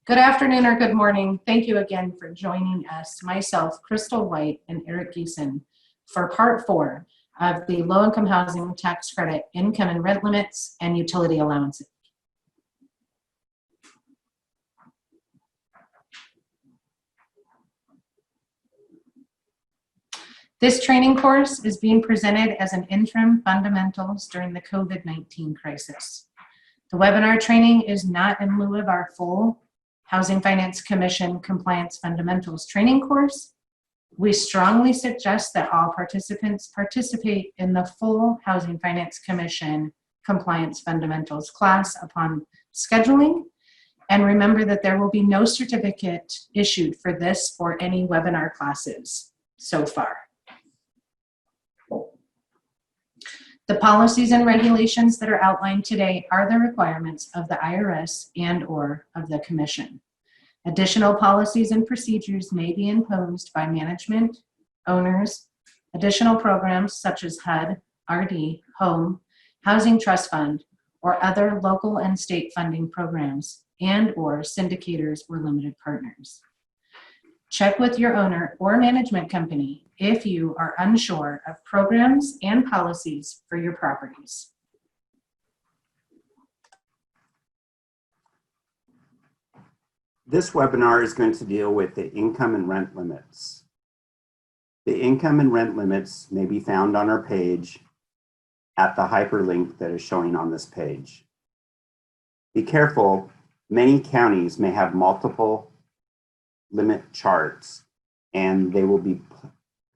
Good afternoon or good morning. Thank you again for joining us, myself, Crystal White, and Eric Geeson, for part 4 of the low-income housing tax credit income and rent limits and utility allowances. This training course is being presented as an interim fundamentals during the COVID-19 crisis. The webinar training is not in lieu of our full Housing Finance Commission Compliance Fundamentals training course. We strongly suggest that all participants participate in the full Housing Finance Commission Compliance Fundamentals class upon scheduling. And remember that there will be no certificate issued for this or any webinar classes so far. The policies and regulations that are outlined today are the requirements of the IRS and/or of the Commission. Additional policies and procedures may be imposed by management, owners, additional programs such as HUD, RD, Home, Housing Trust Fund, or other local and state funding programs, and/or syndicators or limited partners. Check with your owner or management company if you are unsure of programs and policies for your properties. This webinar is going to deal with the income and rent limits. The income and rent limits may be found on our page at the hyperlink that is showing on this page. Be careful, many counties may have multiple limit charts, and they will be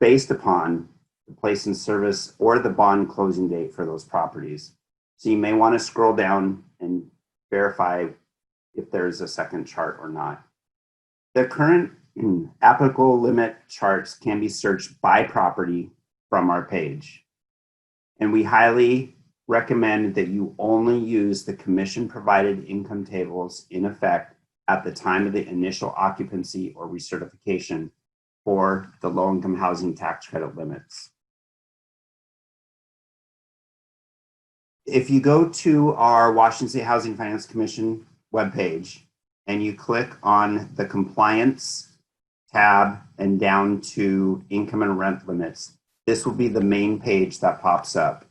based upon the place in service or the bond closing date for those properties. So you may want to scroll down and verify if there's a second chart or not. The current applicable limit charts can be searched by property from our page. And we highly recommend that you only use the commission provided income tables in effect at the time of the initial occupancy or recertification for the low-income housing tax credit limits. If you go to our Washington State Housing Finance Commission webpage and you click on the compliance tab and down to income and rent limits, this will be the main page that pops up.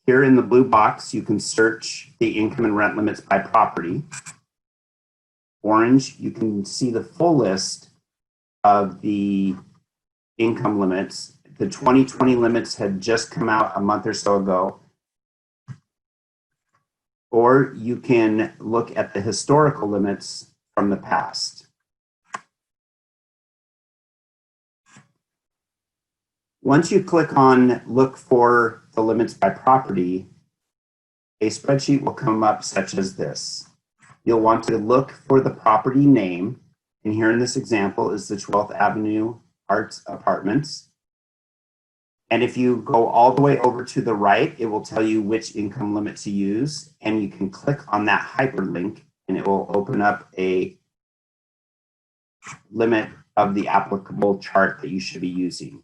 Here in the blue box, you can search the income and rent limits by property. Orange, you can see the full list of the income limits. The 2020 limits had just come out a month or so ago. Or you can look at the historical limits from the past. Once you click on look for the limits by property, a spreadsheet will come up such as this. You'll want to look for the property name, and here in this example is the 12th Avenue Arts Apartments. And if you go all the way over to the right, it will tell you which income limit to use, and you can click on that hyperlink and it will open up a limit of the applicable chart that you should be using.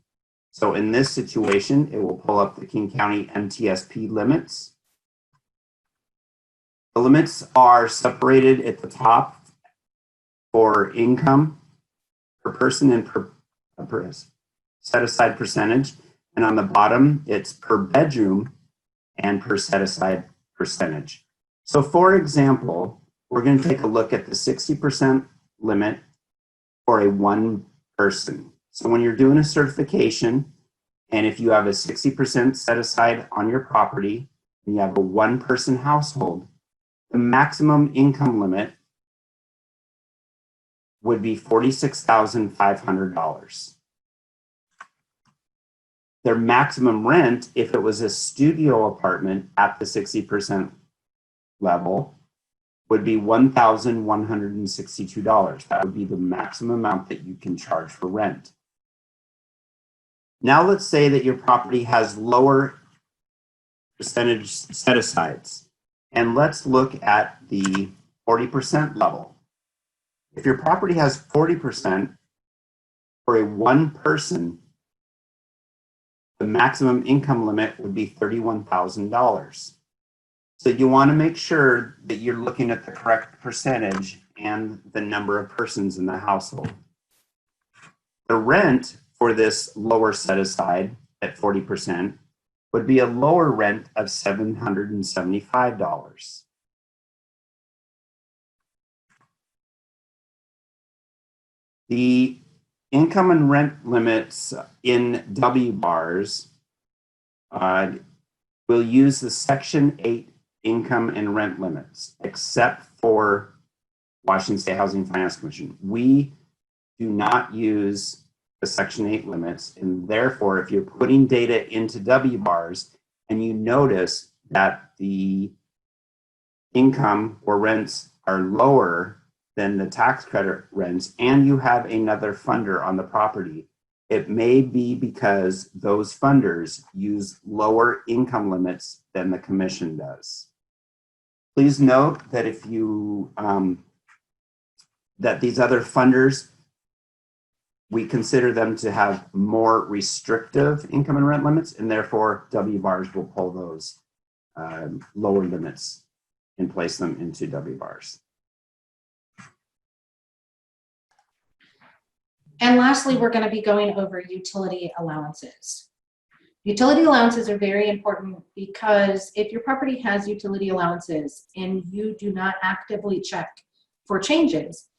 So in this situation, it will pull up the King County MTSP limits. The limits are separated at the top for income per person and per set aside percentage. And on the bottom, it's per bedroom and per set aside percentage. So for example, we're going to take a look at the 60% limit for a one person. So when you're doing a certification, and if you have a 60% set aside on your property, and you have a one person household, the maximum income limit would be $46,500. Their maximum rent, if it was a studio apartment at the 60% level, would be $1,162. That would be the maximum amount that you can charge for rent. Now let's say that your property has lower percentage set-asides, and let's look at the 40% level. If your property has 40% for a one person, the maximum income limit would be $31,000. So you want to make sure that you're looking at the correct percentage and the number of persons in the household. The rent for this lower set aside at 40% would be a lower rent of $775. The income and rent limits in W bars will use the Section 8 income and rent limits, except for Washington State Housing Finance Commission. We do not use the Section 8 limits, and therefore, if you're putting data into W bars and you notice that the income or rents are lower than the tax credit rents and you have another funder on the property, it may be because those funders use lower income limits than the commission does. Please note that if you, that these other funders, we consider them to have more restrictive income and rent limits, and therefore W bars will pull those lower limits and place them into W bars. And lastly, we're going to be going over utility allowances. Utility allowances are very important because if your property has utility allowances and you do not actively check for changes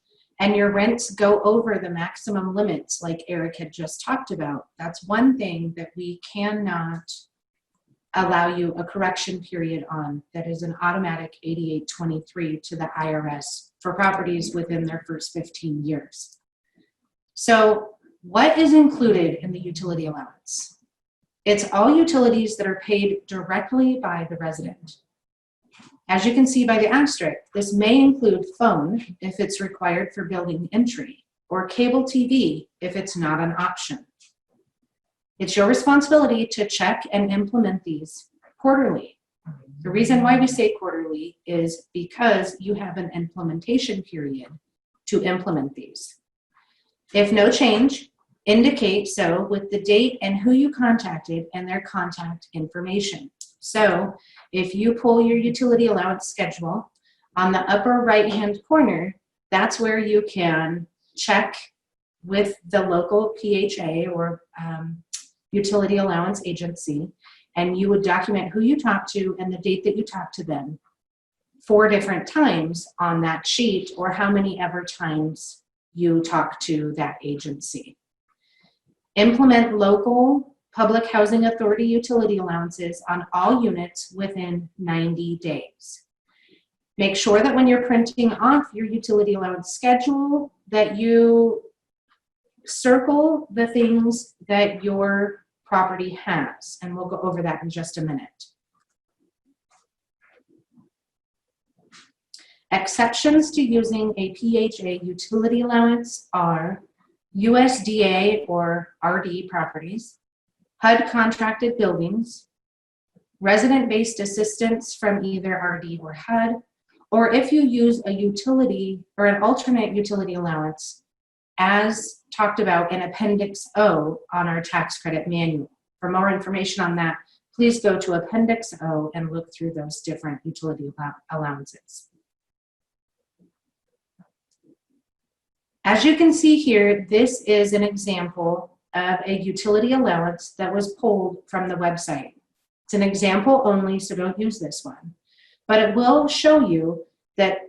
and your rents go over the maximum limits like Eric had just talked about, that's one thing that we cannot allow you a correction period on. That is an automatic 8823 to the IRS for properties within their first 15 years. So what is included in the utility allowance? It's all utilities that are paid directly by the resident. As you can see by the asterisk, this may include phone if it's required for building entry, or cable TV if it's not an option. It's your responsibility to check and implement these quarterly. The reason why we say quarterly is because you have an implementation period to implement these. If no change, indicate so with the date and who you contacted and their contact information. So if you pull your utility allowance schedule, on the upper right-hand corner, that's where you can check with the local PHA or utility allowance agency, and you would document who you talked to and the date that you talked to them 4 different times on that sheet, or how many ever times you talk to that agency. Implement local public housing authority utility allowances on all units within 90 days. Make sure that when you're printing off your utility allowance schedule that you circle the things that your property has, and we'll go over that in just a minute. Exceptions to using a PHA utility allowance are USDA or RD properties, HUD contracted buildings, resident-based assistance from either RD or HUD, or if you use a utility or an alternate utility allowance as talked about in Appendix O on our tax credit manual. For more information on that, please go to Appendix O and look through those different utility allowances. As you can see here, this is an example of a utility allowance that was pulled from the website. It's an example only, so don't use this one. But it will show you that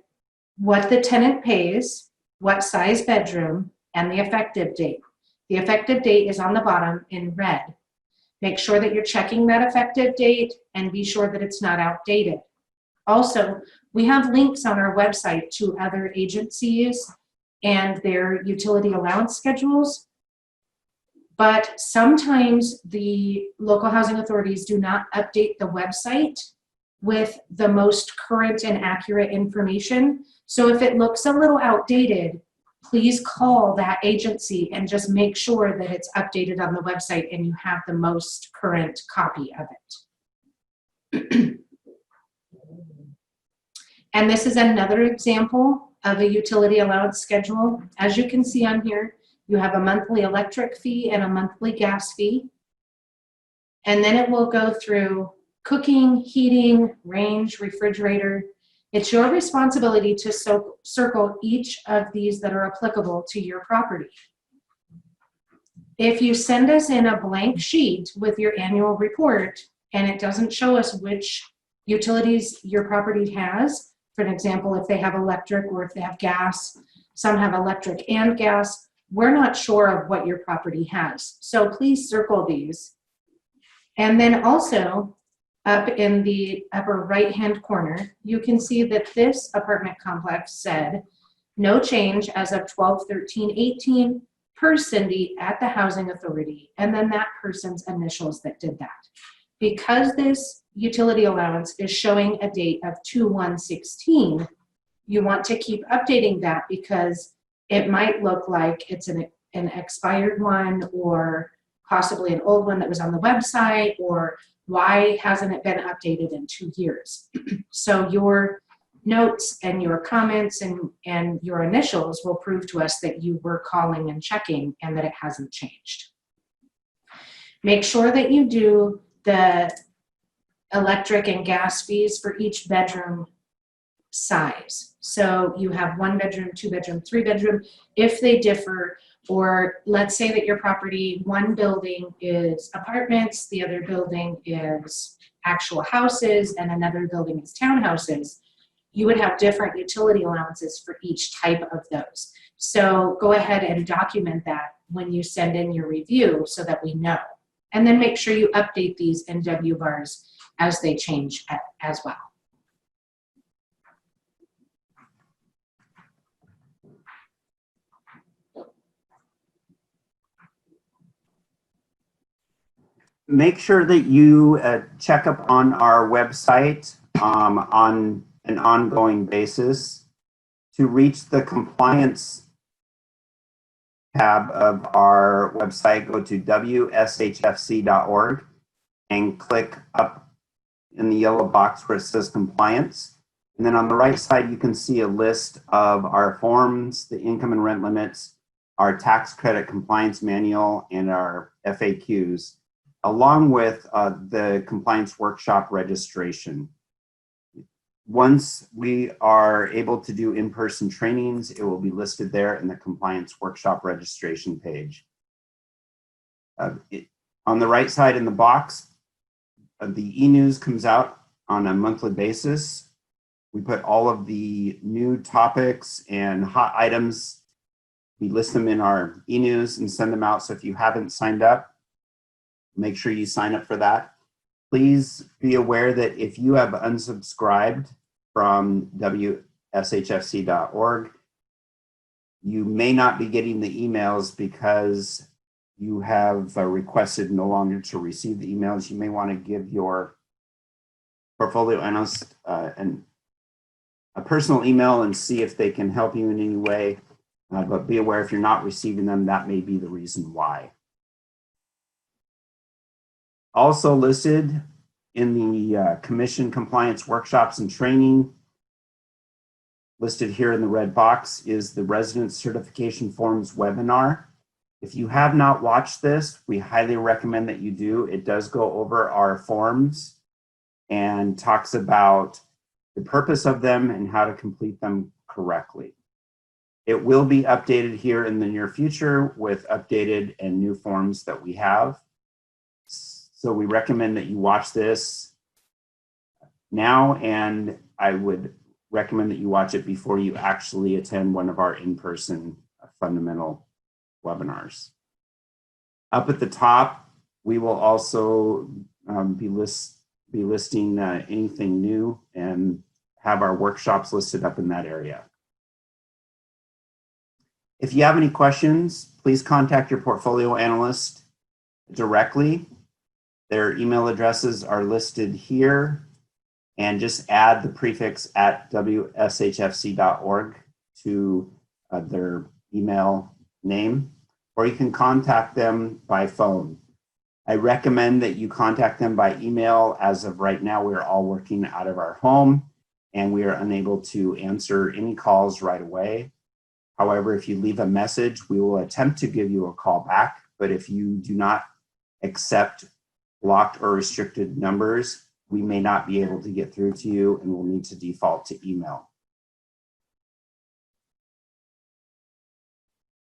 what the tenant pays, what size bedroom, and the effective date. The effective date is on the bottom in red. Make sure that you're checking that effective date and be sure that it's not outdated. Also, we have links on our website to other agencies and their utility allowance schedules, but sometimes the local housing authorities do not update the website with the most current and accurate information. So if it looks a little outdated, please call that agency and just make sure that it's updated on the website and you have the most current copy of it. And this is another example of a utility allowance schedule. As you can see on here, you have a monthly electric fee and a monthly gas fee. And then it will go through cooking, heating, range, refrigerator. It's your responsibility to circle each of these that are applicable to your property. If you send us in a blank sheet with your annual report and it doesn't show us which utilities your property has, for an example, if they have electric or if they have gas, some have electric and gas, we're not sure of what your property has. So please circle these. And then also, up in the upper right-hand corner, you can see that this apartment complex said, no change as of 12/13/18 per Cindy at the Housing Authority, and then that person's initials that did that. Because this utility allowance is showing a date of 2/1/16, you want to keep updating that because it might look like it's an expired one or possibly an old one that was on the website, or why hasn't it been updated in 2 years? So your notes and your comments and your initials will prove to us that you were calling and checking and that it hasn't changed. Make sure that you do the electric and gas fees for each bedroom size. So you have 1 bedroom, 2 bedroom, 3 bedroom, if they differ, or let's say that your property, one building is apartments, the other building is actual houses, and another building is townhouses. You would have different utility allowances for each type of those. So go ahead and document that when you send in your review so that we know. And then make sure you update these in W bars as they change as well. Make sure that you check up on our website on an ongoing basis. To reach the compliance tab of our website, go to WSHFC.org and click up in the yellow box where it says compliance. And then on the right side, you can see a list of our forms, the income and rent limits, our tax credit compliance manual, and our FAQs, along with the compliance workshop registration. Once we are able to do in-person trainings, it will be listed there in the compliance workshop registration page. On the right side in the box, the e-news comes out on a monthly basis. We put all of the new topics and hot items. We list them in our e-news and send them out. So if you haven't signed up, make sure you sign up for that. Please be aware that if you have unsubscribed from WSHFC.org, you may not be getting the emails because you have requested no longer to receive the emails. You may want to give your portfolio analyst a personal email and see if they can help you in any way. But be aware if you're not receiving them, that may be the reason why. Also listed in the commission compliance workshops and training, listed here in the red box, is the resident certification forms webinar. If you have not watched this, we highly recommend that you do. It does go over our forms and talks about the purpose of them and how to complete them correctly. It will be updated here in the near future with updated and new forms that we have. So we recommend that you watch this now, and I would recommend that you watch it before you actually attend one of our in-person fundamental webinars. Up at the top, we will also be listing anything new and have our workshops listed up in that area. If you have any questions, please contact your portfolio analyst directly. Their email addresses are listed here, and just add the prefix at WSHFC.org to their email name, or you can contact them by phone. I recommend that you contact them by email. As of right now, we're all working out of our home and we are unable to answer any calls right away. However, if you leave a message, we will attempt to give you a call back, but if you do not accept blocked or restricted numbers, we may not be able to get through to you and we'll need to default to email.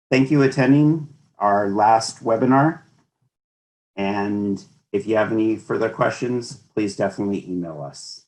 Thank you for attending our last webinar. And if you have any further questions, please definitely email us.